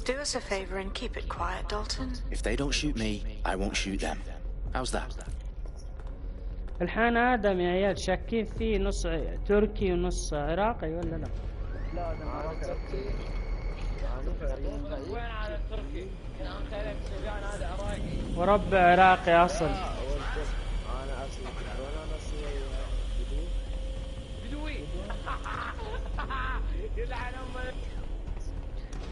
Do us a favor and keep it quiet, Dalton. If they don't shoot me, I won't shoot them. How's that? الحين آدم يا عيال شاكين فيه نص تركي ونص عراقي ولا لا؟ لا أنا تركي. وين على التركي؟ أنت عليك سفياني هذا عراقي. ورب عراقي أصل. أنا أصلي وأنا أصلي بدوي. يلعن أمك.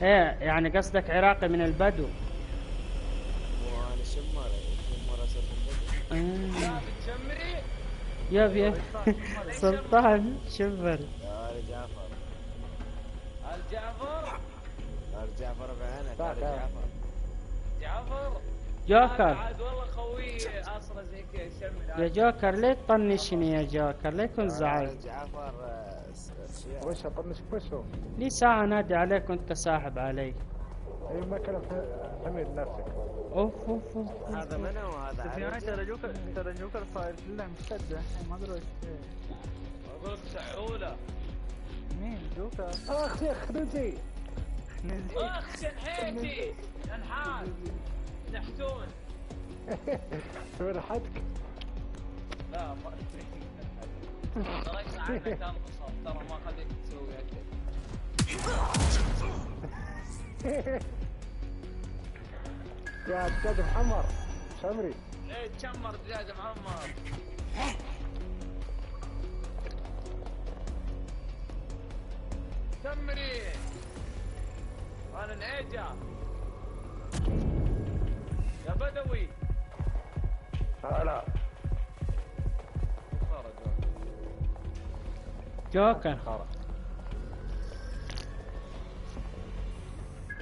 إيه يعني قصدك عراقي من البدو. وأنا شمر أصل من البدو. لا بتشمري؟ يا سلطان شمر. جعفر. الجعفر. الجعفر بعينك. جعفر. جوكر. عاد والله خوي اصلا زي كذا يسمي. يا جوكر ليه تطنشني يا جوكر؟ ليه كنت زعلت؟ جعفر وش اطنشك وشو؟ لي ساعة نادي عليك وانت ساحب علي. اي ما كان حميد نفسك. اوف اوف اوف. هذا منو وهذا؟ سفياني ترى جوكر صاير كله مشتده ما ادري ايش. اقول لك سعوله. مين جوكر؟ اخ يا خدمتي. اخ شنحيتي انحاس نحتون. فرحتك. لا ما ترى عنك القصص ترى ما خليك تسوي هالشيء. يا دجاج محمر شمري. ايه تشمر دجاج محمر. شمري انا العيجة يا بدوي. هلا جوكر.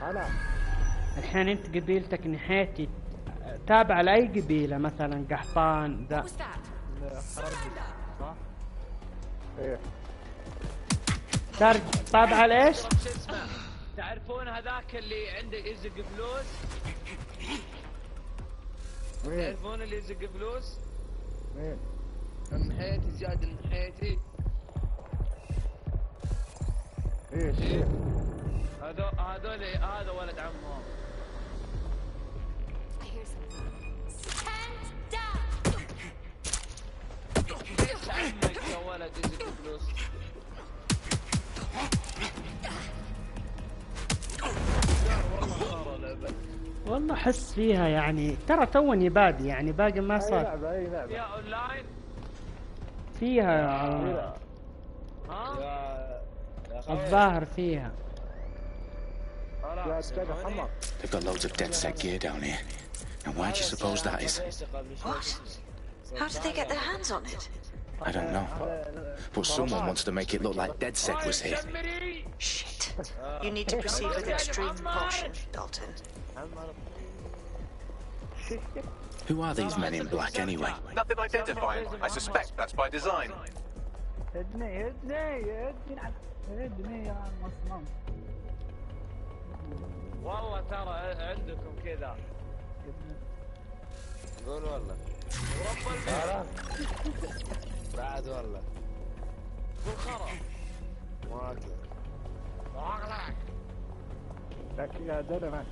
هلا الحين انت قبيلتك نحيتي تابع لأي قبيلة مثلا قحطان ذا؟ صح؟ ايه تابع لإيش؟ شو اسمه تعرفون هذاك اللي عنده يزق فلوس؟ تعرفون اللي يزق فلوس؟ مين؟ النحيتي زياد النحيتي. ايش؟ هذول هذا ولد عمهم. ليش عمك يا ولد يزق فلوس؟ والله احس فيها يعني ترى توني بادي يعني باقي ما صار. اي لعبة فيها اونلاين؟ فيها الظاهر فيها. They've got loads of dead set gear down here. And why do you suppose that is? What? How did they get their hands on it? I don't know. But someone wants to make it look like dead set was here. Shit. You need to proceed with extreme caution, Dalton. Who are these men in black anyway? Nothing identifying. I suspect that's by design. هدني يا مصمم. والله ترى عندكم كذا. قول والله. ورب البيت. بعد والله. قول خرا. ما أكل. واغلق. لكن يا دلمة.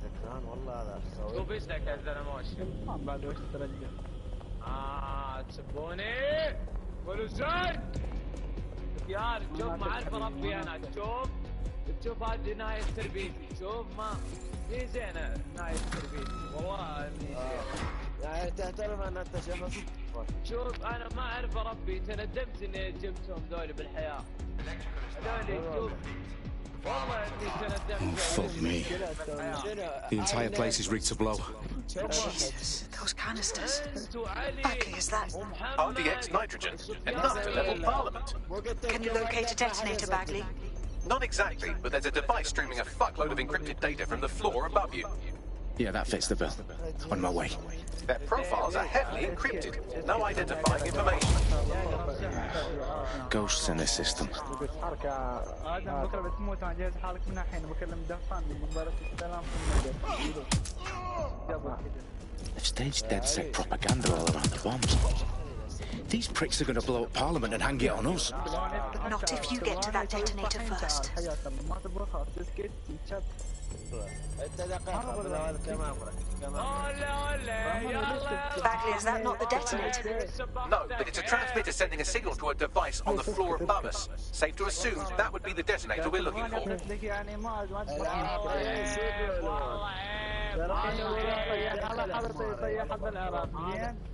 ذكران والله هذا. شو بيسلك يا زلموش؟ ما بعد وش ترجع. تسبوني. قولوا زين. يا شوف ما اعرف اربي انا تشوف هذه نهاية تربيتي. شوف ما هي زينة نهاية تربيتي والله اني زين. يعني تعترف ان انت شخص. شوف انا ما اعرف اربي تندمت اني جبتهم ذولي بالحياة. هذولي شوف والله اني تندمت. Fuck me. The entire place is rigged to blow. Jesus, those canisters. Badly as that. RDX nitrogen, enough to level Parliament. Can you locate a detonator, Bagley? Not exactly, but there's a device streaming a fuckload of encrypted data from the floor above you. Yeah, that fits the bill. On my way. Their profiles are heavily encrypted. No identifying information. Ghosts in the system. آدم بكرة بتموت أنا جاهز حالك من الحين بكلم دفان من بارك السلام They've staged dead set propaganda all around the bombs. These pricks are going to blow up Parliament and hang it on us. Not if you get to that detonator first. ما تبغى خلاص تسكت تشب. انت دقيقة بالله كم عمرك؟ Bagley, is that not the detonator? No, but it's a transmitter sending a signal to a device on the floor above us. Safe to assume that would be the detonator we're looking for. يعني ما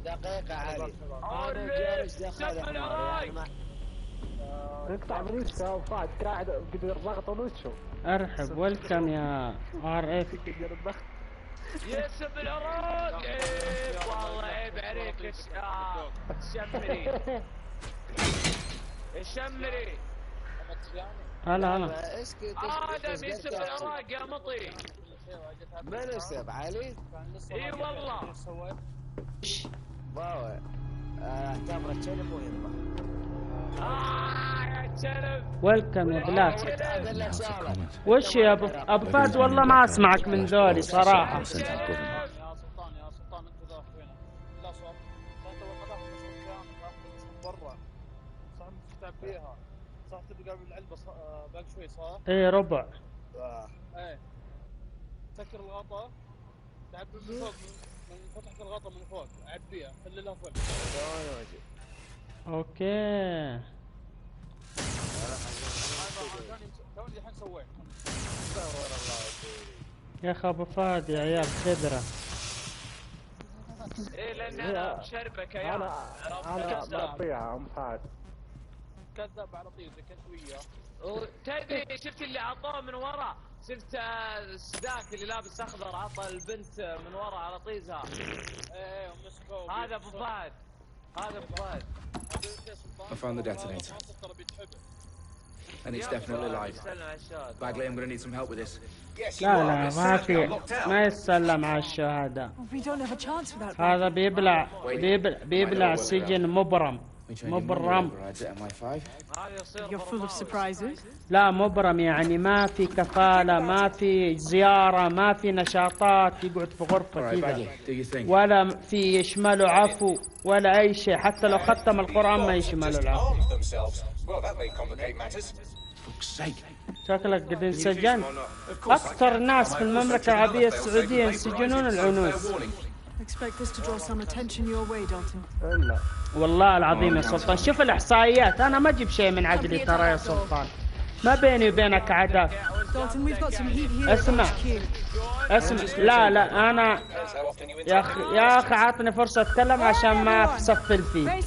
دقيقة علي. اقطع من وشه وفات قاعد قدر ضغط وشه. ارحب ويلكم يا ار اف. ياسم العراق. والله عيب عليك الشمري. الشمري. هلا ادم ياسم العراق يا مطي. من اسم علي؟ اي والله. واو اعتبره كلب ويذبح. يا كلب. ويلكم يا بلاك. وش يا ابو فهد والله ما اسمعك من ذولي صراحه. يا سلطان انت ذا وين؟ لا صوت صوت القضاء برا صح مستعبيها صح تبقى قبل العلبه باقي شوي صح؟ ايه ربع. ايه سكر الغطاء تعبي من فوق من فتحة الغطاء من فوق عبيها خلي لها فل. اوكي. توني الحين سويت. يا اخي ابو فهد يا عيال خبره. ايه لان انا مشربك يا انا مربيها ام فهد. كذاب على طيب كنت وياه. تدري شفت اللي عطوه من ورا؟ شفت السداك اللي لابس اخضر عطى البنت من ورا على طيزها. ايه ومسكوه. هذا ابو فهد. هذا ابو فهد. I found the detonator. And it's definitely live. Bagley, I'm going to need some help with this. لا ما في ما يتسلم على الشهادة. هذا بيبلع السجن مبرم. مبرم. لا مبرم يعني ما في كفالة ما في زيارة ما في نشاطات يقعد في غرفة كذا ولا في يشمله عفو ولا أي شيء حتى لو ختم القرآن ما يشمله العفو. شكلك قد انسجنت. أكثر ناس في المملكة العربية السعودية ينسجنون العنوز. والله العظيم يا سلطان شوف الإحصائيات أنا ما أجيب شيء من عقلي ترى يا سلطان ما بيني وبينك عداء. اسمع لا أنا يا أخي عاطني فرصة أتكلم عشان ما أسفل فيه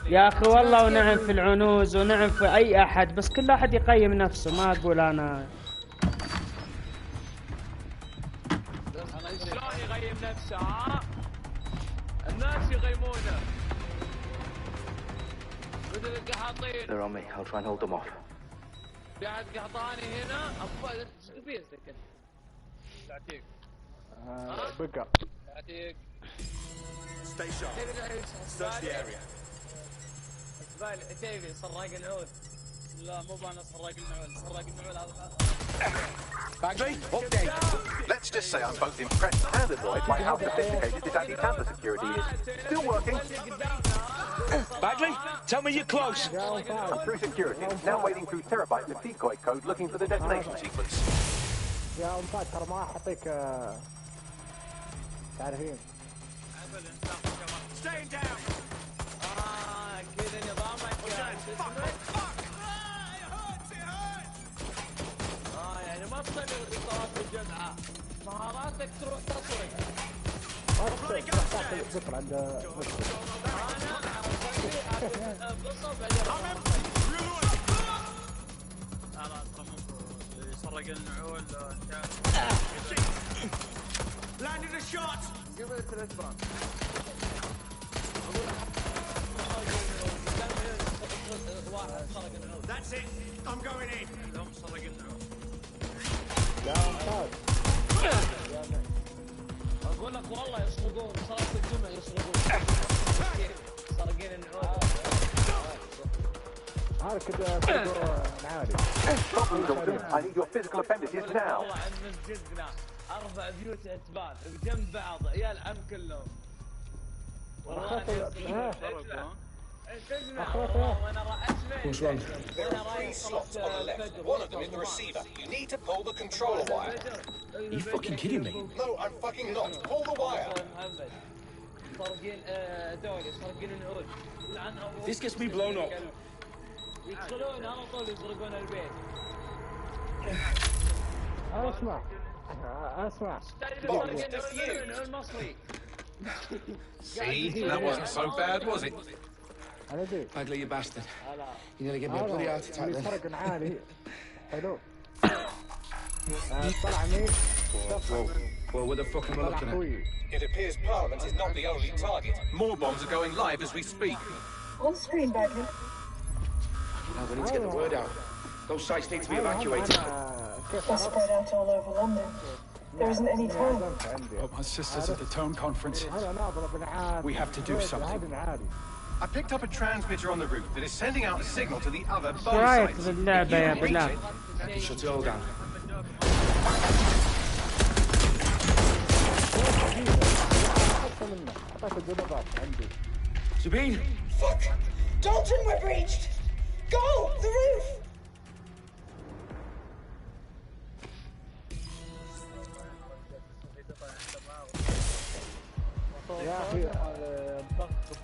يا أخي والله ونعم في العنوز ونعم في أي أحد بس كل أحد يقيم نفسه ما أقول أنا شلون يقيم نفسه الناس يقيمونه. بدل القحاطين. They're on me. I'll try and hold them off. قاعد قحطاني هنا افضل بيزك انت. يعطيك. بقى. يعطيك. Stay sharp. Search the area. تبي سراق العود. لا مو انا سراق النعول هذا. Bagley, update. Let's just say I'm both impressed and annoyed by how sophisticated this anti-tamper security is. Still working. Bagley, tell me you're close. I'm through security. Now wading through terabytes of decoy code looking for the detonation sequence. يا أمفاد ترى ما أعطيك تعرفين. Staying down. كذا نظامك. يعني ما تصير الخطوات الجمعة مهاراتك تروح تصرف. ذكر عند سرق النعول Landed a shot. قبل التلفون. That's it. I'm going in. لهم سرق النعول. يا أمفاد. أقول لك والله يسرقون صلاة الجمعة يسرقون. سرقين النعول. هذا كذا سرقوا معالي. I need your physical appendices now. والله عندنا جزنا 4 بيوت اتبان بجنب بعض يا العم كلهم. والله What's wrong? There are 3 slots on the left. One of them is the receiver. You need to pull the controller wire. Are you fucking kidding me? No, I'm fucking not. Pull the wire. This gets me blown up. يدخلون على طول يسرقون البيت. اسمع. See, that wasn't so bad, was it? Bagley, you bastard. You nearly gave me a bloody heart attack then. فرق عالي. حلو. طلعني. Well, what the fuck am I looking at? It appears Parliament is not the only target. More bombs are going live as we speak. On screen, Bagley. Now we need to get the word out. Those sites need to be evacuated. They're spread out all over London. There isn't any time. Oh, my sister's at the town conference. We have to do something. I picked up a transmitter on the roof that is sending out a signal to the other bomb رايك sites. باللعبة يا بلال. Shut it all down. Sabine! Fuck! Dalton, we're breached! Go! The roof!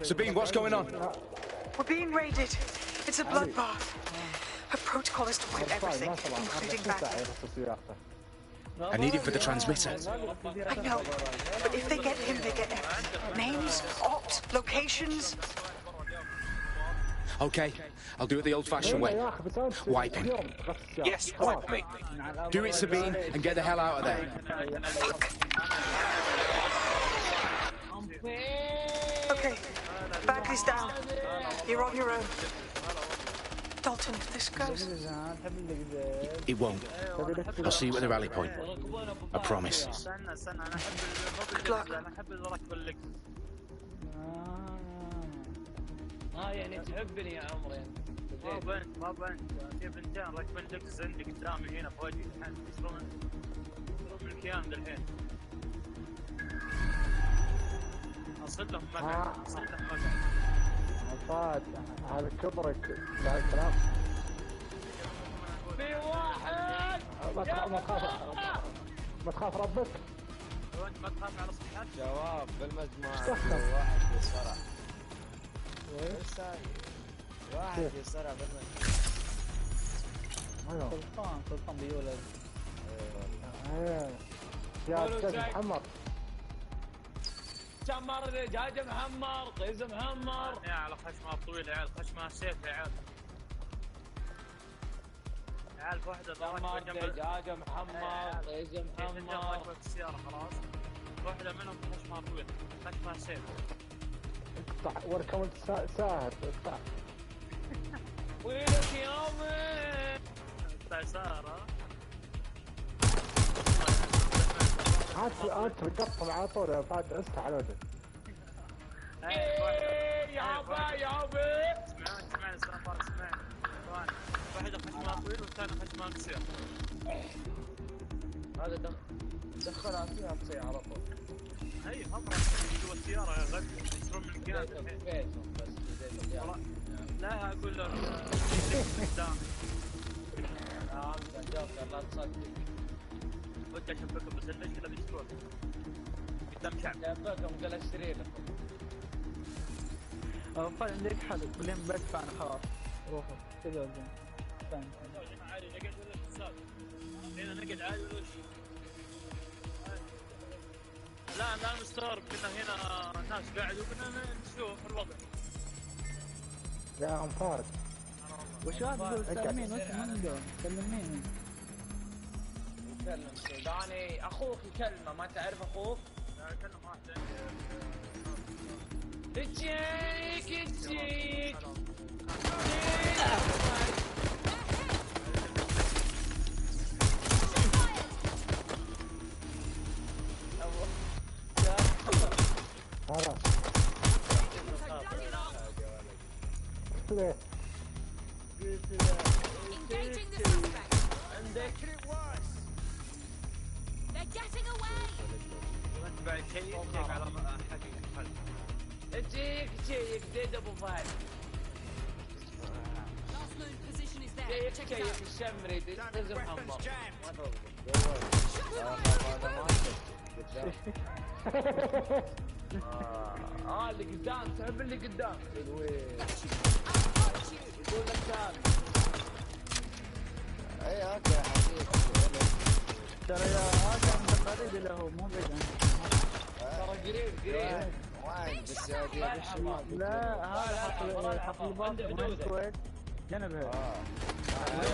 Sabine, what's going on? We're being raided. It's a bloodbath. Her protocol is to wipe everything, including Bagley. I need it for the transmitter. I know, but if they get him, they get everything. Names, ops, locations. Okay, I'll do it the old-fashioned way. Wipe him. Yes, wipe me. Do it, Sabine, and get the hell out of there. Fuck. Okay, Bagley's down. You're on your own. Dalton, if this goes... It won't. I'll see you at the rally point. I promise. Good luck. يعني تحبني يا عمري. ما بنت في بنتين راكبين لكس عندي قدامي هنا في وجهي الحين يشرون الكيان الحين. اصل لهم مكان عفاد هذا كبرك لا الكلام. في واحد. ما تخاف ربك. وانت ما تخاف على صحتك. جواب بالمجموعة. واحد بسرعة. واحد بسرعة بالمجموعة. سلطان بيولد. يا استاذ محمد. شمر دجاج محمر، قيز محمر. يا على خشمها طويل يا عيال، خشمها سيف يا عيال. عيال واحدة شمر دجاج محمر، قيز محمر. راكبة السيارة خلاص. واحدة منهم خشمها طويل، خشمها سيف. اقطع وركب ساهر اقطع. ويلك يومي. اقطع ساهر ها. عاد تقطع على طول يا فهد عسته على وجهك. يابا اسمعني سلطان اسمعني. واحدة خشمها طويل والثانية خشمها قصير. هذا دخلها فيها تصير على طول. اي خبرة جوا السيارة يا غد يشرون من الكيان. لا اقول له قدام. لا تصدق. ودي اشبكهم بس المشكلة بيشترون. قدام شعب. شبكهم قال اشتري لكم. فعلا عندك حل كلهم بدفع انا خلاص. روحوا كذا عادي نقعد ولا اتصال. هنا نقعد عادي ولا شيء. لا مستغرب كنا هنا ناس قاعدوا وكنا نشوف الوضع. يا انفارد. وش هذا تسلمين وش من تكلمين؟ يكلم سوداني اخوك يكلمه ما تعرف اخوك؟ لا كلم واحد اجيك خلاص. Engaging the suspect. They're getting away. وانت بعد شيء على حقيقة الحل. اجيك ديد ابو فهد. كيف الشمري تلزم حمر. اللي قدام سحب اللي قدام. يقول لك تعال. اي اوكي يا حبيبي. ترى يا هذا من قريب له مو بعيد. ترى قريب. وين بالسعودية بالشمال؟ لا هذا حط الباب من الكويت جنبها. وين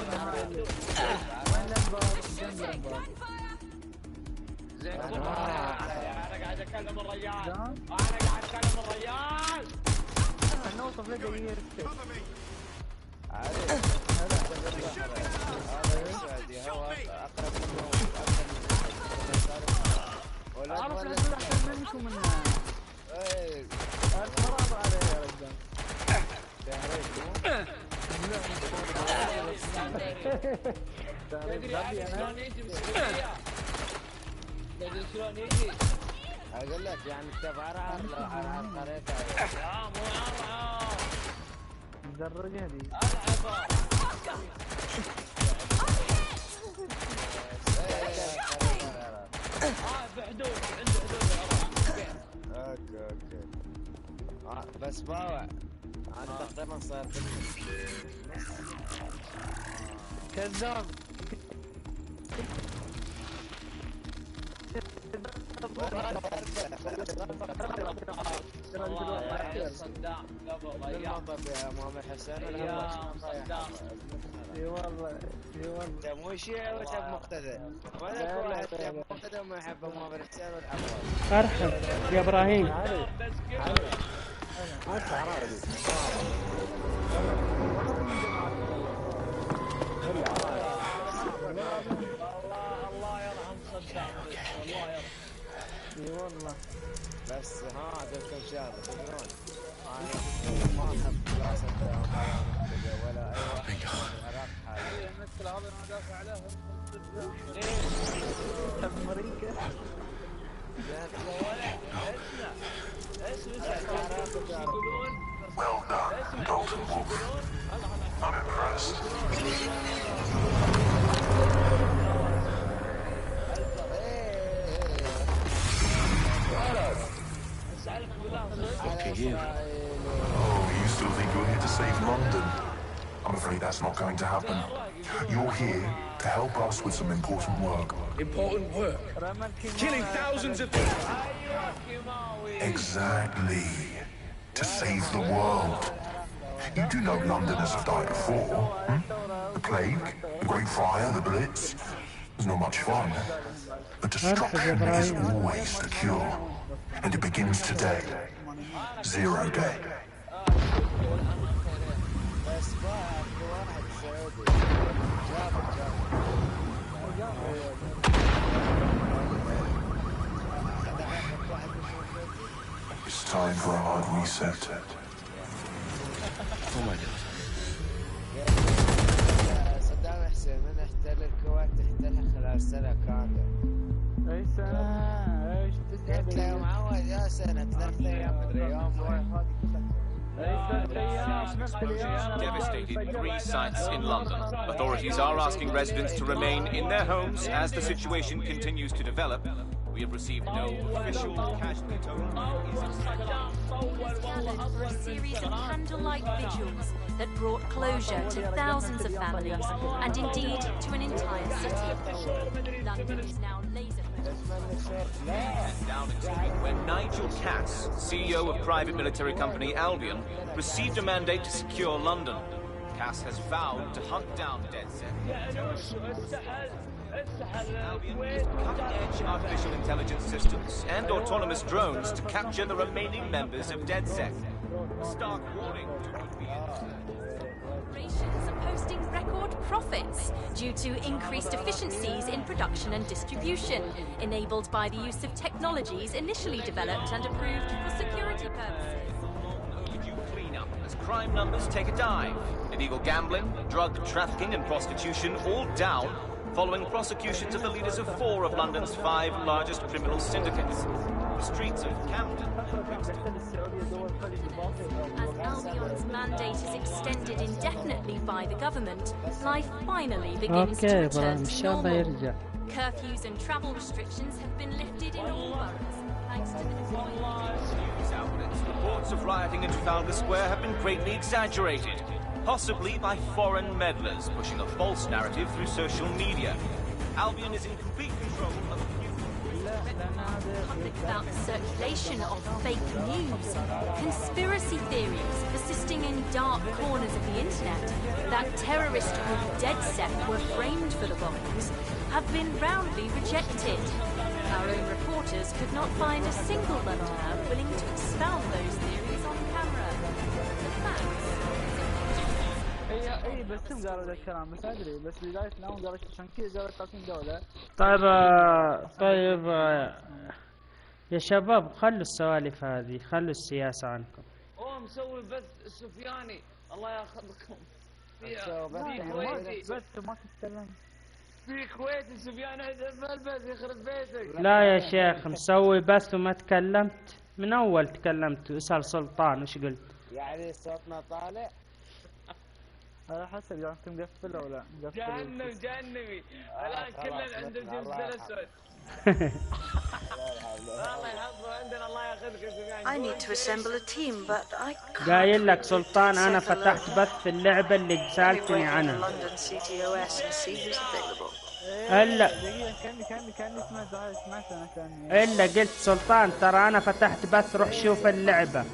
الباب؟ جنب الباب. زين انا قاعد اكلم الرجال. نوصف له دقيقة. هذا السعودية هو اقرب منه. عرف العزيز احسن منكم منها. ايه الخراب عليه يا رجال. تدري شلون يجي بالسعودية؟ تدري شلون يجي؟ اقول لك يعني التبعرة على الطريقة. لا مو عرعر. مدرجة دي. بحدود عنده حدود العراق. اوكي. بس باوع. انا تقريبا صار كذاب. صدام قبل المنطقة يا محمد حسين. صدام. اي والله. انت مو شيعي ولا مقتدى؟ ولا كل واحد يحب مقتدى وما يحب محمد حسين والحفاظ. ارحب يا ابراهيم. الله يرحم صدام. الله يرحم. اي والله. بس هذا كم شهر تدرون انا ما احب لا صدام ولا اي واحد في العراق حاليا. المشكلة هذا انا دافع عليها. امريكا. Well done, Dalton Wolf. I'm impressed. Okay, here. Oh, you still think you're here to save London? I'm afraid that's not going to happen. You're here to help us with some important work. Important work. Killing thousands of people. Exactly. To save the world. You do know Londoners have died before, hmm? The Plague, the Great Fire, the Blitz. It's not much fun. But destruction is always the cure. And it begins today. 0 day. It's time for a hard reset. Oh my God. صدام حسين من احتل الكويت احتلها خلال سنة كاملة. اي سنة؟ ايش قلت له يا معود يا سنة 3 أيام مدري يوم Devastated 3 sites in London. Authorities are asking residents to remain in their homes as the situation continues to develop. We have received no official casualty total. For a series of candlelight vigils that brought closure to thousands of families and indeed to an entire city. London is now laser Downing Street, where Nigel Cass, CEO of private military company Albion, received a mandate to secure London. Cass has vowed to hunt down DedSec. Albion used cutting-edge artificial intelligence systems and autonomous drones to capture the remaining members of DedSec. Stark warning to would-be corporations are posting record profits due to increased efficiencies in production and distribution, enabled by the use of technologies initially developed and approved for security purposes. Cleanup as crime numbers take a dive. Illegal gambling, drug trafficking and prostitution all down following prosecutions of the leaders of 4 of London's 5 largest criminal syndicates. the streets of Camden. As Albion's mandate is extended indefinitely by the government, life finally begins to return to normal. Curfews and travel restrictions have been lifted in all boroughs, thanks to the News outlets' reports of rioting in Trafalgar Square have been greatly exaggerated, possibly by foreign meddlers pushing a false narrative through social media. Albion is in complete control of the public about the circulation of fake news, conspiracy theories persisting in dark corners of the internet that terrorist group DedSec were framed for the bombings have been roundly rejected. Our own reporters could not find a single Londoner willing to expound those theories on camera. The facts. اي بس هم قالوا ذا الكلام بس ادري بس بداية الامر قالوا عشان كذا قالوا 30 دولة. طيب يا شباب خلوا السوالف هذه، خلوا السياسة عنكم. مسوي بث سفياني الله ياخذكم. بس ما تتكلم. في كويتي سفياني البث يخرب بيتك. لا يا شيخ مسوي بث وما تكلمت، من اول تكلمت. اسأل سلطان وش قلت؟ يعني صوتنا طالع؟ على حسب يعني انت مقفل او لا مقفل. جهنمي الان كلنا عند الجنس الاسود. الله يحفظه عندنا الله ياخذك سفيان. I need to assemble a team but I can't. قايل لك سلطان انا فتحت بث في اللعبة اللي سالتني عنها. الا قلت سلطان ترى انا فتحت بث روح شوف اللعبة.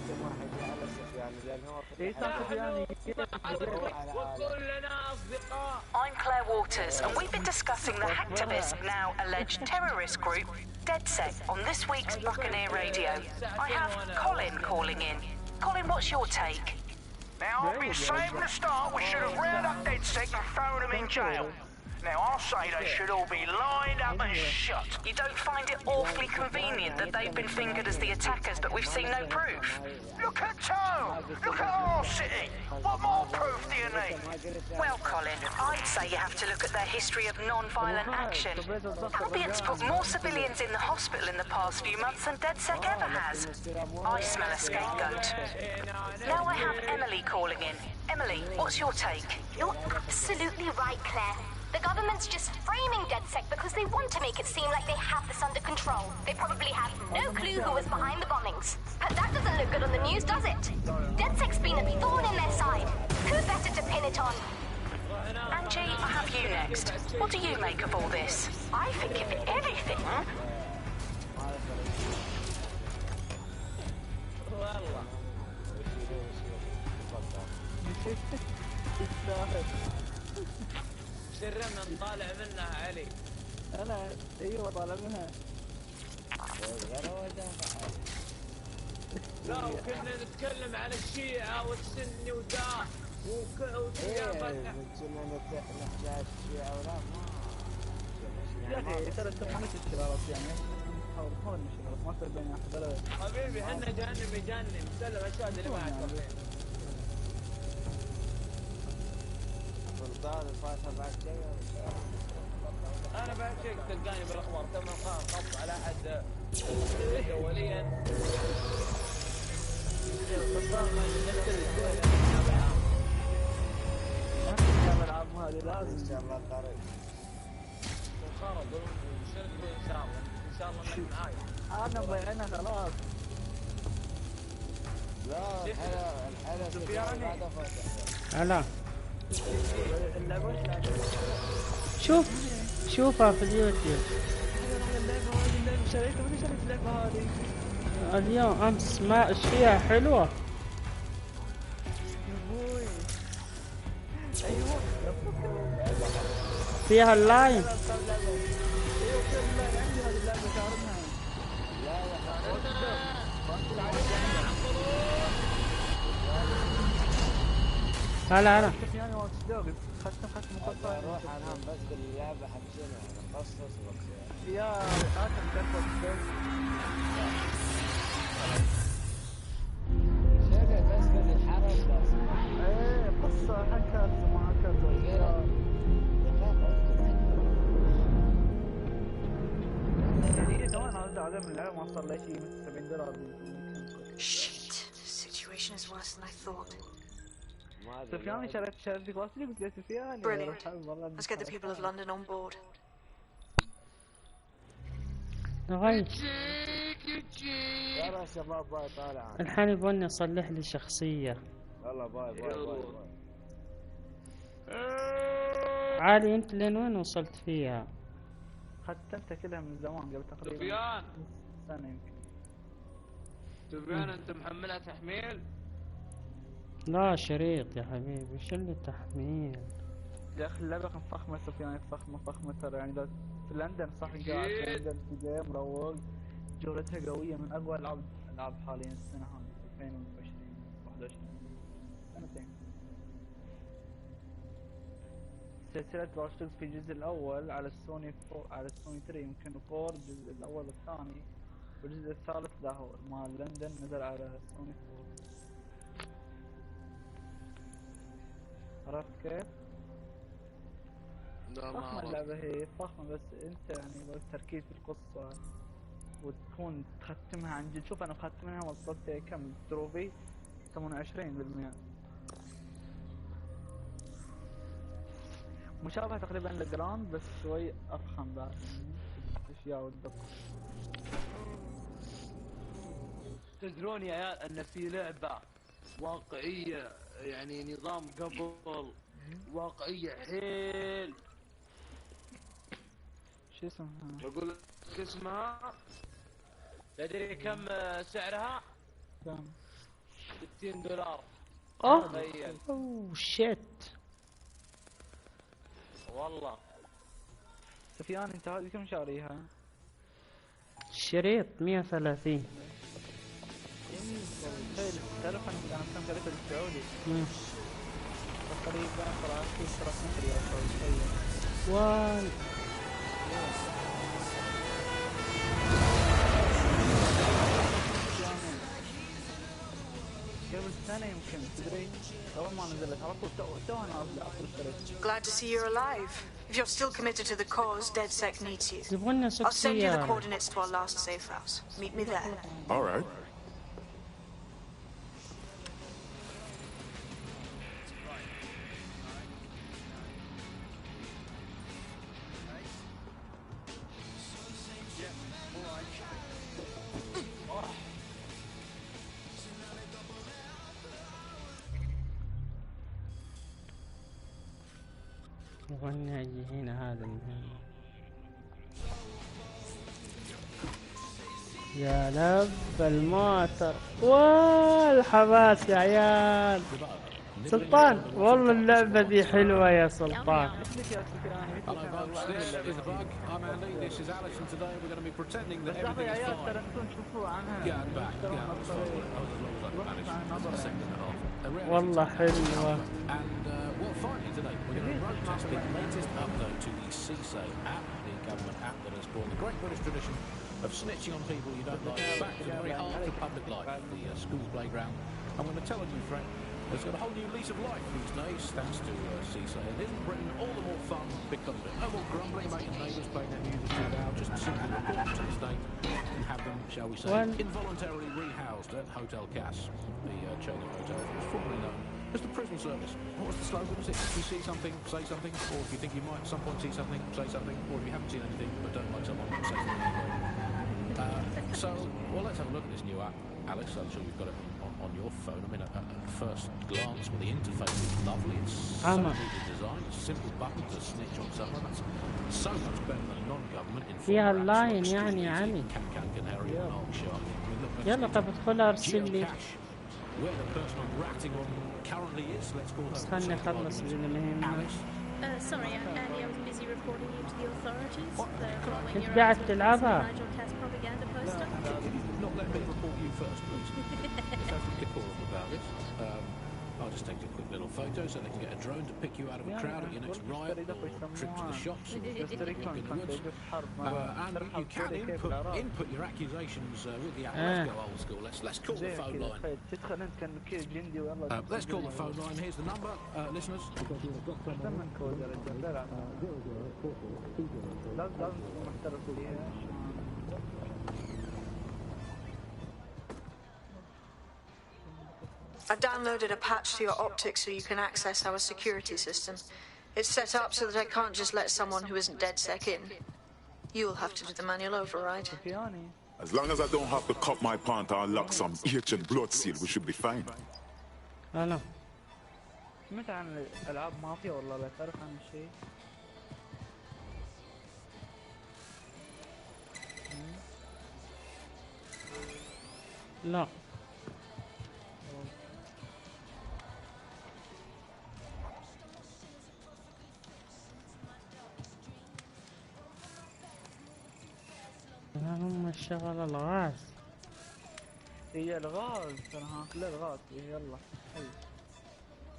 I'm Claire Waters, and we've been discussing the hacktivist, now alleged terrorist group, DedSec, on this week's Buccaneer Radio. I have Colin calling in. Colin, what's your take? Now, I've been saying from the start we should have rounded up DedSec and thrown them in jail. Now, I'll say they should all be lined up and shot. You don't find it awfully convenient that they've been fingered as the attackers, but we've seen no proof? Look at Tone! Look at our city! What more proof do you need? Well, Colin, I'd say you have to look at their history of non-violent action. Albion's put more civilians in the hospital in the past few months than DedSec ever has. I smell a scapegoat. Now I have Emily calling in. Emily, what's your take? You're absolutely right, Claire. The government's just framing DedSec because they want to make it seem like they have this under control. They probably have no clue who was behind the bombings. But that doesn't look good on the news, does it? DedSec's been a thorn in their side. Who better to pin it on? Angie, I have you next. What do you make of all this? I think if everything... سرنا نطالع منها علي. انا ايوه طالع منها. لا وكنا نتكلم عن الشيعة والسني ودا كنا نحتاج الشيعة ولا يا اخي ترى تفهمت الشرارات يعني حاول الشرارات ما تصير بين احد. حبيبي احنا جهنم سلم الشهادة اللي معك. سلطان الفاتحة بعد شيء. انا بعد شيء تلقاني بالاخبار تم القبض على احد دوليا. الالعاب هذه لازم ان شاء الله قريب. خرب شنو ان شاء الله ان شاء الله انك معاي. انا مضيعينها خلاص. لا الحلا سفياني هلا شوفها في اليوتيوب. اليوم امس ما اشياء حلوة. فيها اللاين. هلا ختم مقاطع. روح انام بس باللعبة حق شنو انا قصص بس يا ختم تفوت شنو بس بالحرس بس. ايه قصة حكت وما حكت. يعني كمان هذا من اللعبة ما صار له شيء $70. Shit. The situation is worse than I thought. سفياني شريت لك واصلي قلت له سفياني. Brilliant. Let's get the people of London on board. لغاية يا شباب باي طالع. الحين يبغوني اصلح لي شخصية. والله باي. عادي انت لين وين وصلت فيها؟ ختمتها كلها من زمان قبل تقريبا سفيان سنة يمكن. سفيان انت محملها تحميل؟ لا شريط يا حبيبي، وش اللي تحميل؟ يا اخي اللعبة فخمة سفيان، فخمة ترى يعني في لندن صح قاعد في لندن في جيم مروق، جودتها قوية من اقوى الالعاب حاليا السنة هذه 2021 سنتين. سلسلة واتش في الجزء الأول على السوني على السوني 3 يمكن 4 الجزء الأول والثاني، والجزء الثالث ذا هو مال لندن نزل على السوني 4. عرفت كيف؟ فخمة اللعبة هي فخمة، بس انت يعني لو التركيز في القصة وتكون تختمها عن جد. شوف انا مختمها وصلت كم تروفي 28%. مشابهة تقريبا للجراند بس شوي افخم بعد الاشياء والدقة. تدرون يا عيال ان في لعبة واقعية يعني نظام قبل واقعية حيل. شو اسمها؟ اقول لك اسمها. تدري كم سعرها؟ كم؟ $60. اوه شيت والله. سفيان انت هذه كم شاريها؟ شريط 130. تعرف انا كم شريتها بالسعودي؟ تقريبا طلعت في اشتراك مصري او شيء. واي قبل سنة يمكن تدري أول ما نزلت على طول توها نازلة أول اشتريت. Glad to see you're alive. If you're still committed to the cause, DedSec needs you. يبغلنا I'll send you the شخصية. coordinates to our last safe house. Meet me there. All right. يبغلنا اجي هنا هذا المهم. يا لب الموتر والحماس يا عيال. سلطان والله اللعبة ذي حلوة يا سلطان. Hello folks, this is the bug. I'm Andy, this is Alex, and today we're going to be pretending that everything is fine. Get back, والله حلوة. And well, finally today we're going to road test the latest update to the CISO app, the government app that has brought the great British tradition of snitching on people you don't like back to the very heart of public life, the school playground. I'm going to tell you, Frank, it's got a whole new lease of life these days, thanks to CISO. It isn't Britain all the more fun because of it. No more grumbling, making neighbours playing their music too loud, just simply report to the state and have them, shall we say, involuntarily rehoused at Hotel Cass, the chain of hotels that was formerly known as the prison service. What was the slogan? Was it, if you see something, say something, or if you think you might at some point see something, say something, or if you haven't seen anything but don't like someone, say something. So, well, let's have a look at this new app. Alex, I'm sure you've got it on your phone. I mean, at first glance, well, the interface is lovely. It's so neatly designed. A simple button to snitch on someone. That's so much better than non-government in فيها اللاين يعني علي. يلا طب ادخل ارسل لي. Where the person I'm ratting on currently is, let's call her. خلني اخلص المهمة. Sorry, Andy, I was busy reporting you to the authorities. كنت قاعد تلعبها. Not let me report you first, please. Let's have some decorum about this. I'll just take a quick little photo so they can get a drone to pick you out of a crowd at your next riot or trip to the shops. And you can input your accusations with the app. Let's go old school. Let's call the phone line. Let's call the phone line. Here's the number, listeners. I've downloaded a patch to your optics so you can access our security system. It's set up so that I can't just let someone who isn't DedSec in. You'll have to do the manual override. سفياني. As long as I don't have to cut my pant or lock some ancient blood seal, we should be fine. أنا سمعت عن الألعاب مافيا والله لا تعرف عن الشيء. لا هم الشغل الغاز. هي الغاز ترى ها كلها الغاز يلا حي.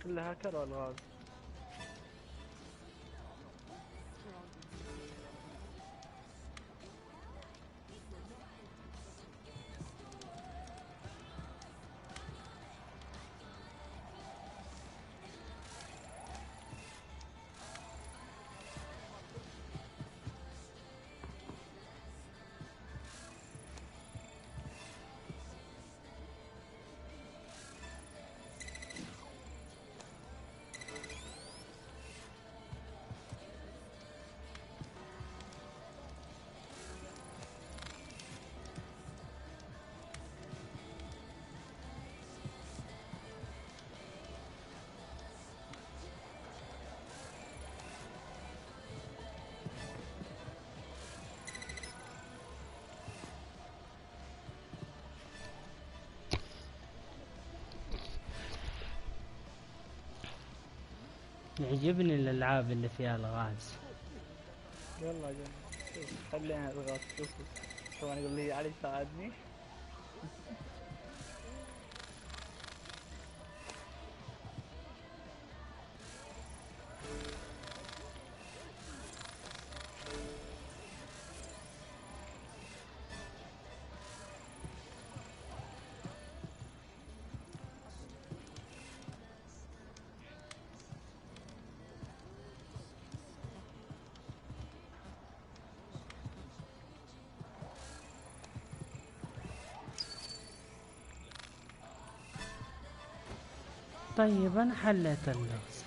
كلها كرة الغاز. يعجبني الألعاب اللي فيها الغاز. يلا جن خلينا الغاز شوفوا طبعا يقول لي علي ساعدني. طيب أنا حليت اللغز.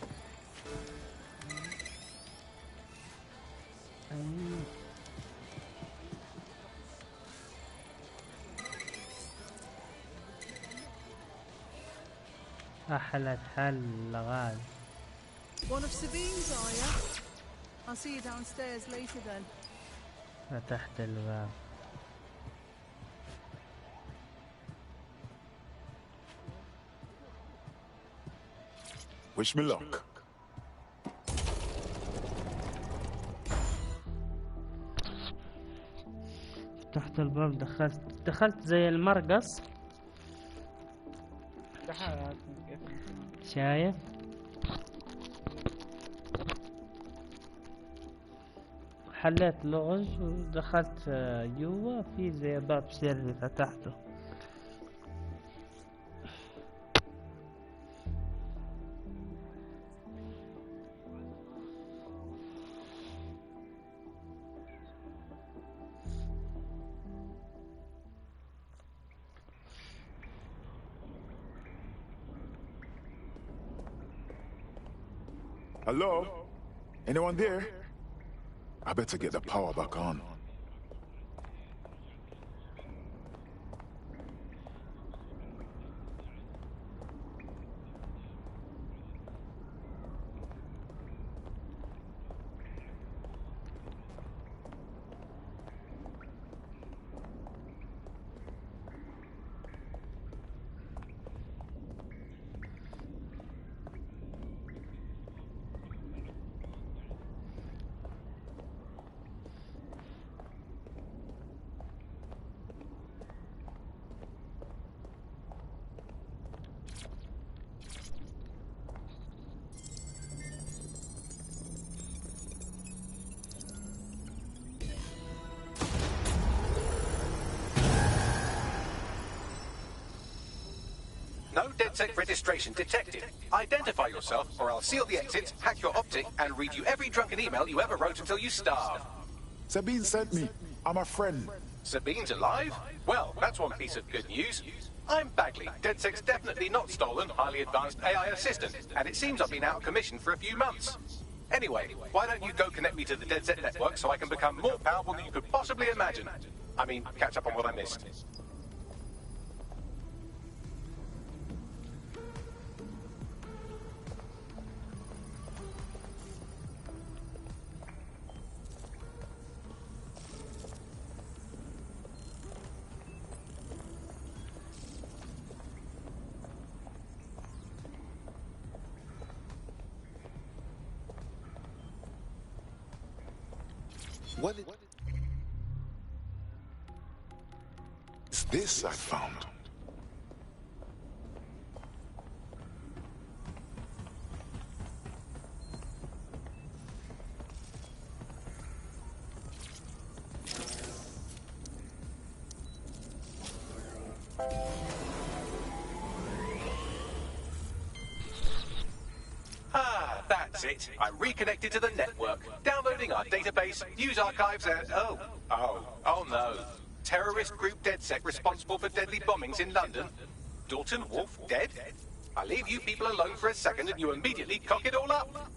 أحلت حل غاز. One of Sabine's, are you? I'll see you downstairs later then. فتحت الباب. Wish me luck. فتحت الباب دخلت زي المرقص. شايف؟ حليت لغز ودخلت جوا في زي باب سري فتحته. Hello? Anyone there? I better get the power back on. No DedSec registration detected. Identify yourself, or I'll seal the exits, hack your optic, and read you every drunken email you ever wrote until you starve. Sabine sent me. I'm a friend. Sabine's alive? Well, that's one piece of good news. I'm Bagley, DedSec's definitely not stolen, highly advanced AI assistant, and it seems I've been out of commission for a few months. Anyway, why don't you go connect me to the DedSec network so I can become more powerful than you could possibly imagine? I mean, catch up on what I missed. What is this I found? That's it. I reconnected to the network, downloading our database, news archives, and oh no. Terrorist group DedSec responsible for deadly bombings in London. Dalton Wolf dead? I leave you people alone for a second and you immediately cock it all up.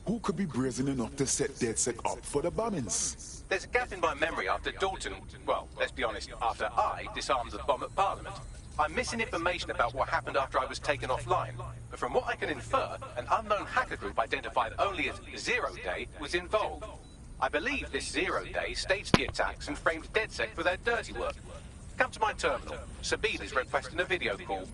Who could be brazen enough to set DedSec up for the bombings? There's a gap in my memory after Dalton, well, let's be honest, after I disarmed the bomb at Parliament. I'm missing information about what happened after I was taken offline, but from what I can infer, an unknown hacker group identified only as Zero Day was involved. I believe this Zero Day staged the attacks and framed DedSec for their dirty work. Come to my terminal. Sabine is requesting a video call.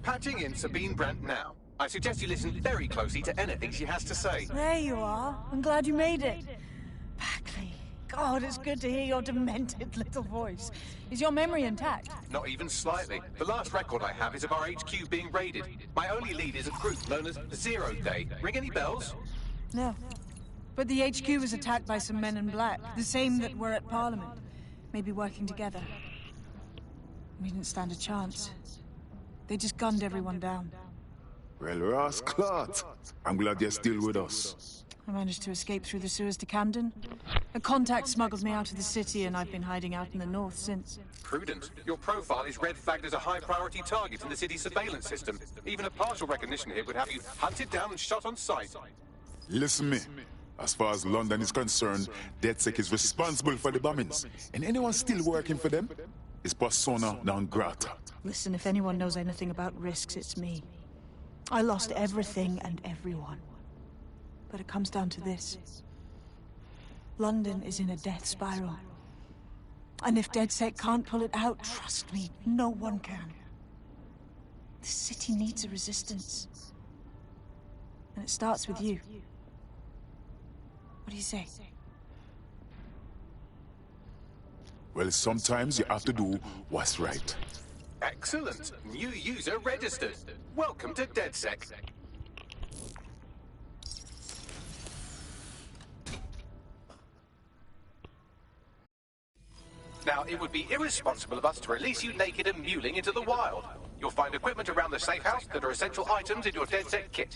Patching in Sabine Brandt now. I suggest you listen very closely to anything she has to say. There you are. I'm glad you made it. Bagley. God, it's good to hear your demented little voice. Is your memory intact? Not even slightly. The last record I have is of our HQ being raided. My only lead is a group known as Zero Day. Ring any bells? No. But the HQ was attacked by some men in black, the same that were at Parliament. Maybe working together. We didn't stand a chance. They just gunned everyone down. Well, Ross Clot, I'm glad you're still with us. I managed to escape through the sewers to Camden. A contact smuggled me out of the city, and I've been hiding out in the north since. Prudent. Your profile is red flagged as a high-priority target in the city's surveillance system. Even a partial recognition here would have you hunted down and shot on sight. Listen me. As far as London is concerned, DedSec is responsible for the bombings. And anyone still working for them is persona non grata. Listen, if anyone knows anything about risks, it's me. I lost everything and everyone. But it comes down to this. London is in a death spiral. And if DedSec can't pull it out, trust me, no one can. The city needs a resistance. And it starts with you. What do you say? Well, sometimes you have to do what's right. Excellent. New user registered. Welcome to DedSec. Now, it would be irresponsible of us to release you naked and mewling into the wild. You'll find equipment around the safe house that are essential items in your DedSec kit.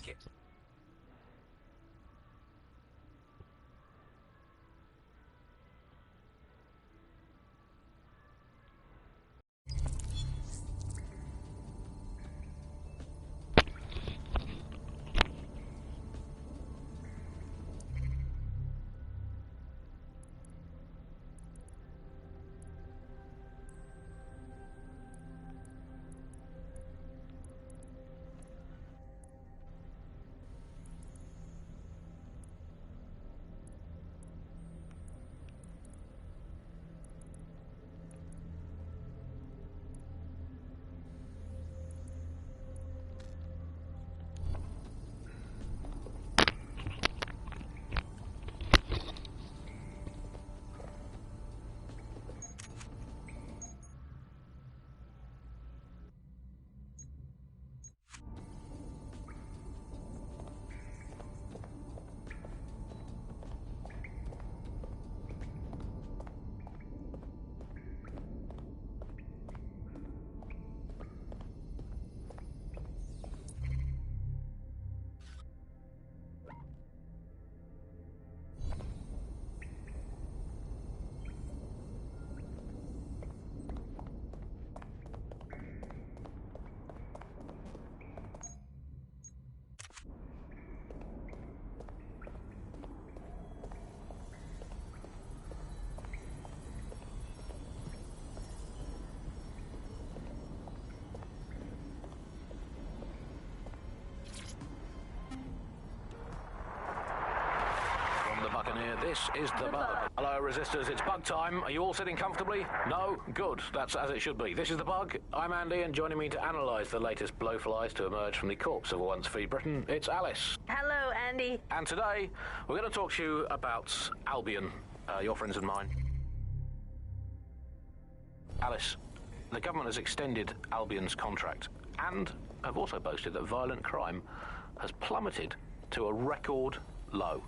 Buccaneer. This is the Bug. Hello, resistors. It's Bug time. Are you all sitting comfortably? No? Good. That's as it should be. This is the Bug. I'm Andy, and joining me to analyse the latest blowflies to emerge from the corpse of a once free Britain, it's Alice. Hello, Andy. And today, we're going to talk to you about Albion, your friends and mine. Alice, the government has extended Albion's contract and have also boasted that violent crime has plummeted to a record low.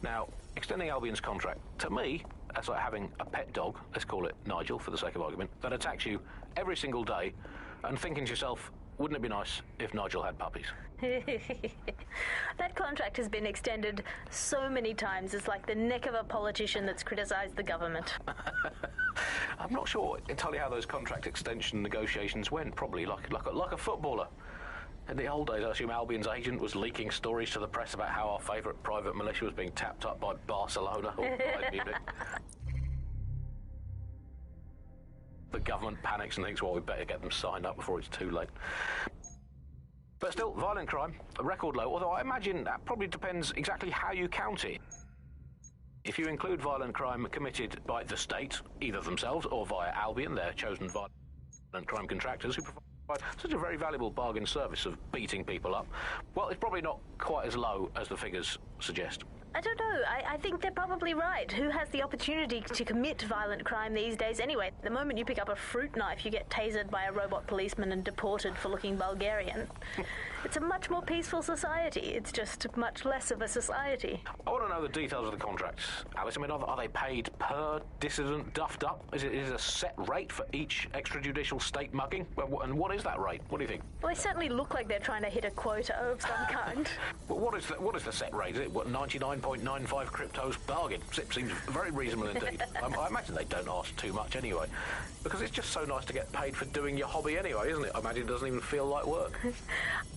Now, extending Albion's contract, to me, that's like having a pet dog, let's call it Nigel for the sake of argument, that attacks you every single day and thinking to yourself, wouldn't it be nice if Nigel had puppies? That contract has been extended so many times, it's like the neck of a politician that's criticised the government. I'm not sure entirely how those contract extension negotiations went, probably like a footballer. In the old days, I assume Albion's agent was leaking stories to the press about how our favourite private militia was being tapped up by Barcelona or Bayern Munich. The government panics and thinks, well, we better get them signed up before it's too late. But still, violent crime, a record low, although I imagine that probably depends exactly how you count it. If you include violent crime committed by the state, either themselves or via Albion, their chosen violent crime contractors who provide such a very valuable bargain service of beating people up, well, it's probably not quite as low as the figures suggest. I don't know. I think they're probably right. Who has the opportunity to commit violent crime these days anyway? The moment you pick up a fruit knife, you get tasered by a robot policeman and deported for looking Bulgarian. It's a much more peaceful society. It's just much less of a society. I want to know the details of the contracts, Alice. I mean, are they paid per dissident duffed up? Is it a set rate for each extrajudicial state mugging? And what is that rate? What do you think? Well, they certainly look like they're trying to hit a quota of some kind. What is the set rate? Is it 99.95 cryptos bargain? Seems very reasonable indeed. I imagine they don't ask too much anyway, because it's just so nice to get paid for doing your hobby anyway, isn't it? I imagine it doesn't even feel like work.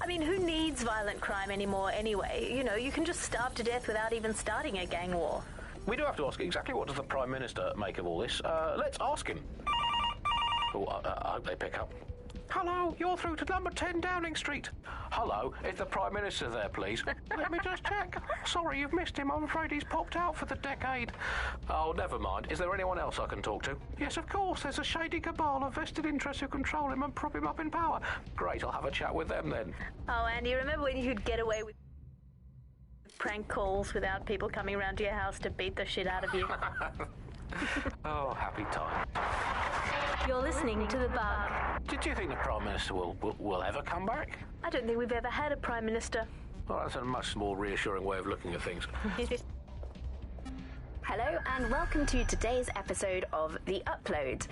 I mean, who needs violent crime anymore anyway? You know, you can just starve to death without even starting a gang war. We do have to ask exactly what does the Prime Minister make of all this. Let's ask him. Oh, I hope they pick up. Hello, you're through to number 10 Downing Street. Hello, is the Prime Minister there, please? Let me just check. Sorry, you've missed him. I'm afraid he's popped out for the decade. Oh, never mind. Is there anyone else I can talk to? Yes, of course. There's a shady cabal of vested interests who control him and prop him up in power. Great, I'll have a chat with them then. Oh, Andy, remember when you could get away with prank calls without people coming around to your house to beat the shit out of you? Oh, happy time. You're listening to The Bug. Did you think the Prime Minister will ever come back? I don't think we've ever had a Prime Minister. Well, that's a much more reassuring way of looking at things. Hello and welcome to today's episode of The Upload.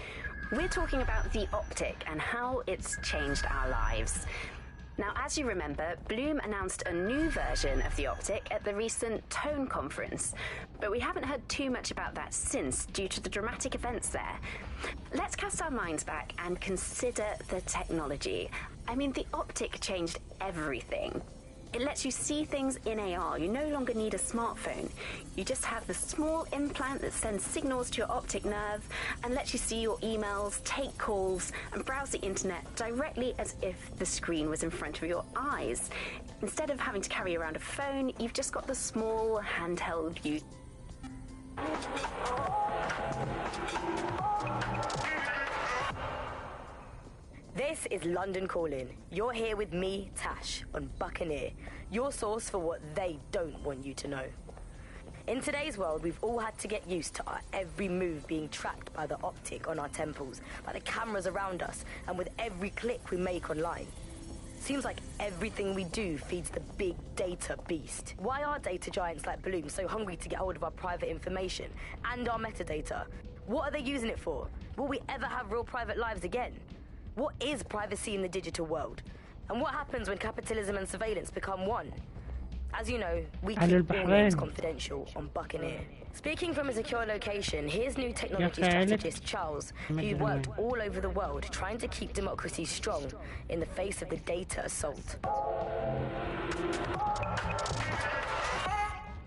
We're talking about the optic and how it's changed our lives. Now, as you remember, Bloom announced a new version of the optic at the recent Tone conference, but we haven't heard too much about that since due to the dramatic events there. Let's cast our minds back and consider the technology. I mean, the optic changed everything. It lets you see things in AR. You no longer need a smartphone. You just have the small implant that sends signals to your optic nerve and lets you see your emails, take calls, and browse the internet directly as if the screen was in front of your eyes. Instead of having to carry around a phone, you've just got the small handheld view. This is London Calling. You're here with me, Tash, on Buccaneer, your source for what they don't want you to know. In today's world, we've all had to get used to our every move being tracked by the optic on our temples, by the cameras around us, and with every click we make online. Seems like everything we do feeds the big data beast. Why are data giants like Bloom so hungry to get hold of our private information and our metadata? What are they using it for? Will we ever have real private lives again? What is privacy in the digital world? And what happens when capitalism and surveillance become one? As you know, we keep all names confidential on Buccaneer. Speaking from a secure location, here's new technology strategist Charles, who worked all over the world trying to keep democracy strong in the face of the data assault.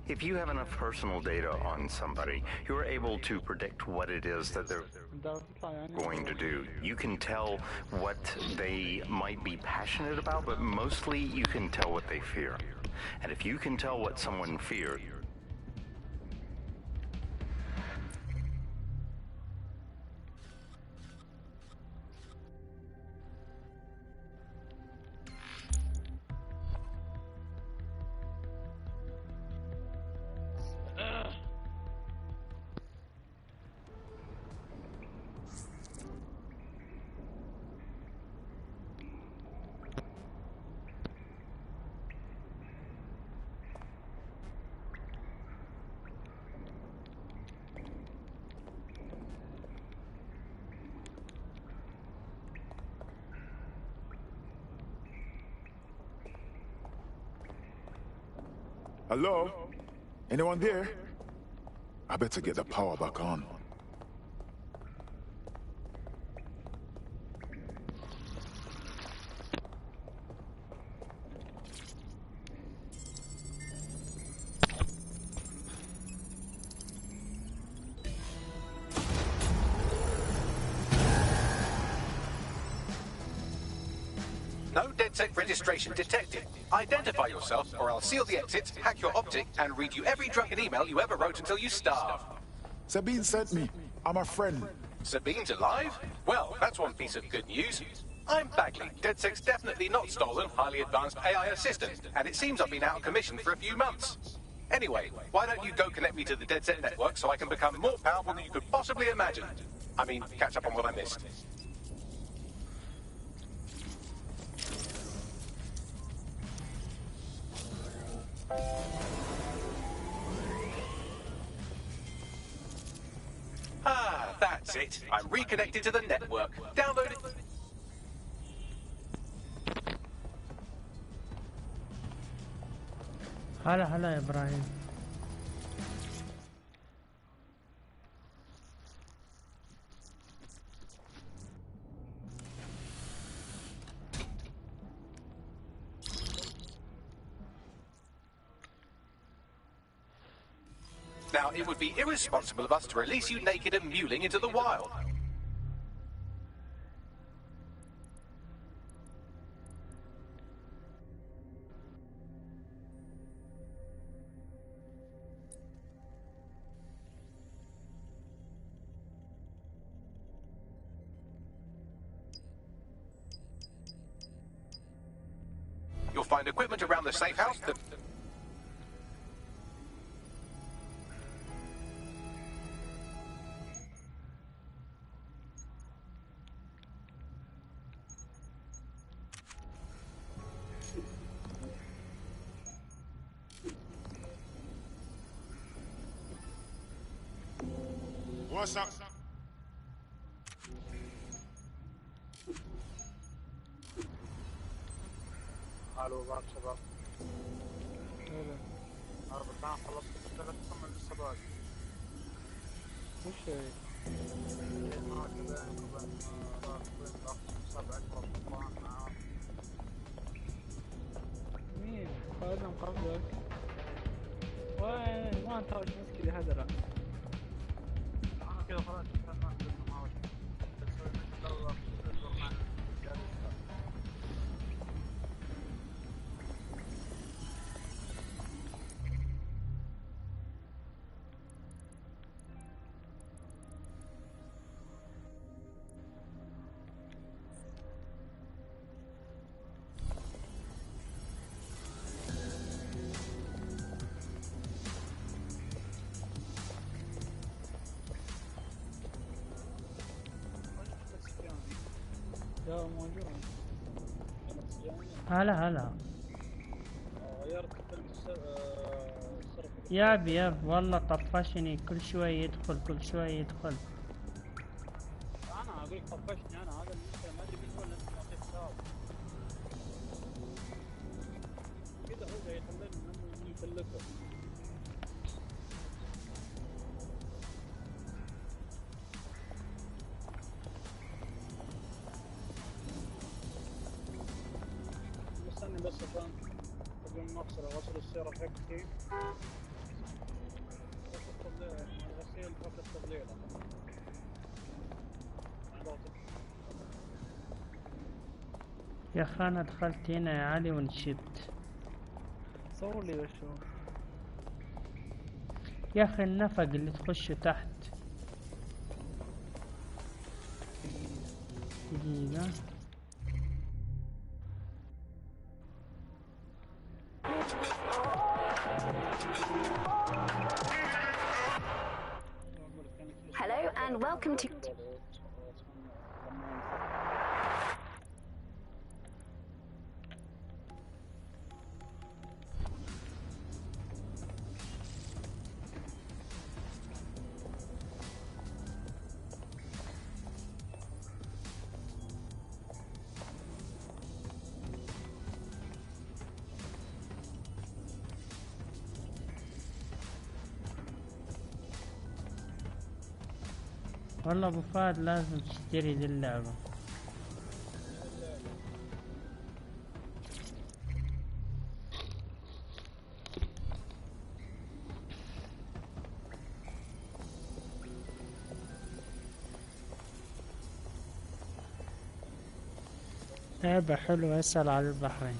If you have enough personal data on somebody, you're able to predict what it is that they're going to do. You can tell what they might be passionate about, but mostly you can tell what they fear. And if you can tell what someone fears, Hello? Anyone there? I better get the power back on. No DedSec registration detected. Identify yourself, or I'll seal the exits, hack your optic, and read you every drunken email you ever wrote until you starve. Sabine sent me. I'm a friend. Sabine's alive? Well, that's one piece of good news. I'm Bagley, DedSec's definitely not stolen, highly advanced AI assistant, and it seems I've been out of commission for a few months. Anyway, why don't you go connect me to the DedSec network so I can become more powerful than you could possibly imagine? I mean, catch up on what I missed. Ah, that's it. I'm reconnected to the network. Download it. هلا يا إبراهيم. Now, it would be irresponsible of us to release you naked and mewling into the wild. You'll find equipment around the safe house that... What's up? الو معك شباب. أربع خلصت اشتغلت كمل لسه باقي. وش هي؟ ما بين راس 7 معاه. مين؟ قادم قبلك. وين؟ ما انت وش مسكلي هذا كذا خلاص ما وش. لا موجود. هلا غيرت فيلم ياب والله طفشني، كل شوي يدخل كل شوي يدخل. انا اقول لك طفشني انا، هذا المشكله ما ادري مين ولا انت معطيه حساب كذا، هو يخليني انه يفلكه. مستني بس عشان قبل ما اغسل السيارة حقتي. الغسيل فقط تضليله. يا اخي انا دخلت هنا يا علي ونشبت. صور لي وشوف يا اخي النفق اللي تخشه تحت. دقيقة. Hello and welcome to... والله ابو فهد لازم تشتري ذي اللعبة. لعبة حلوة. اسأل على البحرين.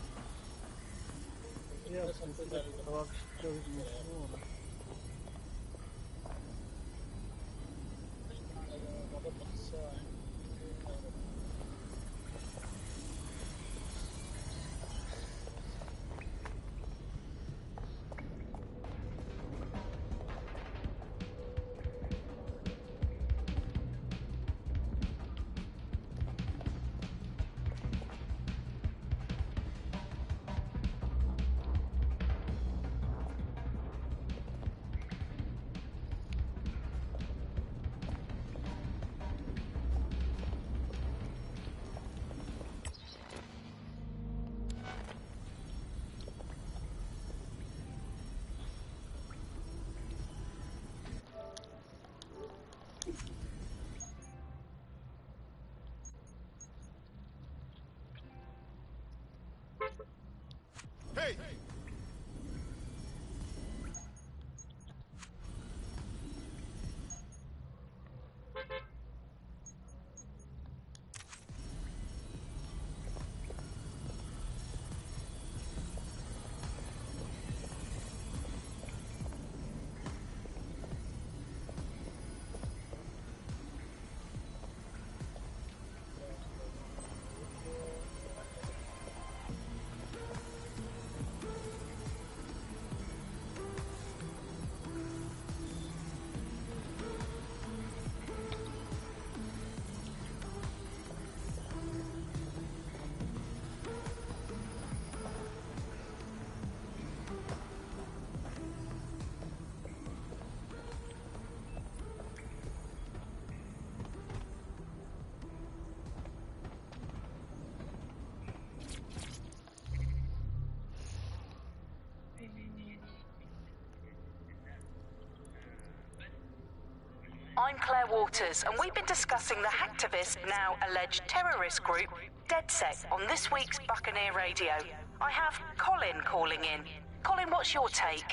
I'm Claire Waters, and we've been discussing the hacktivist, now alleged terrorist group, DedSec, on this week's Buccaneer Radio. I have Colin calling in. Colin, what's your take?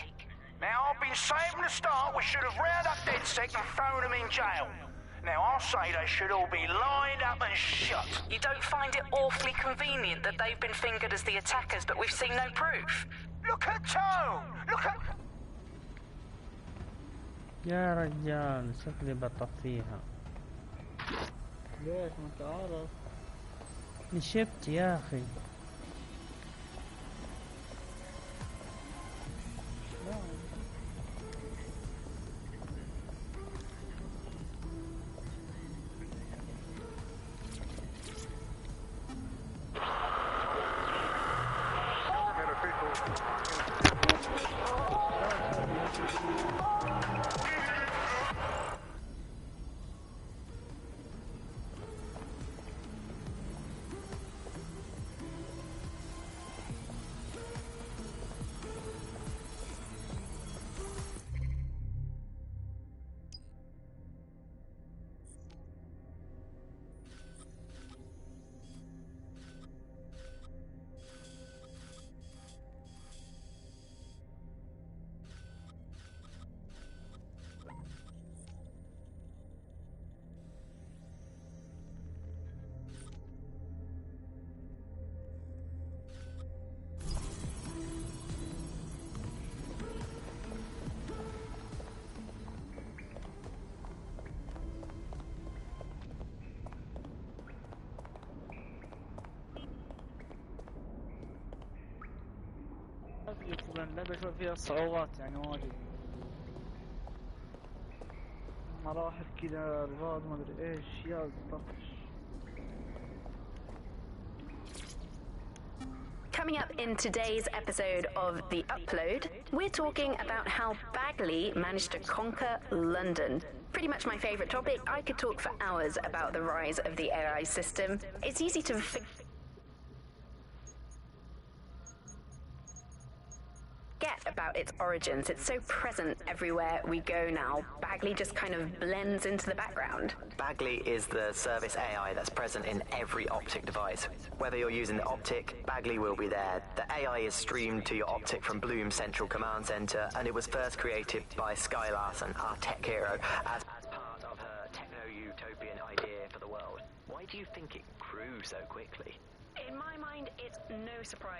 Now, I've been saying from the start we should have rounded up DedSec and thrown them in jail. Now, I'll say they should all be lined up and shot. You don't find it awfully convenient that they've been fingered as the attackers, but we've seen no proof? Look at Tone! Look at... يا رجال شكلي بطفيها. ليش ما تعرف؟ نشفت يا اخي. اللعبة شوي فيها صعوبات يعني واجد. مراحل كذا الغاز ما ادري ايش يا طفش. Coming up in today's episode of The Upload, we're talking about how Bagley managed to conquer London. Pretty much my favourite topic. I could talk for hours about the rise of the AI system. It's easy to forget about its origins. It's so present everywhere we go now. Bagley just kind of blends into the background. Bagley is the service AI that's present in every Optic device. Whether you're using the Optic, Bagley will be there. The AI is streamed to your Optic from Bloom's Central Command Center, and it was first created by Sky Larson, our tech hero, as part of her techno-utopian idea for the world. Why do you think it grew so quickly? In my mind, it's no surprise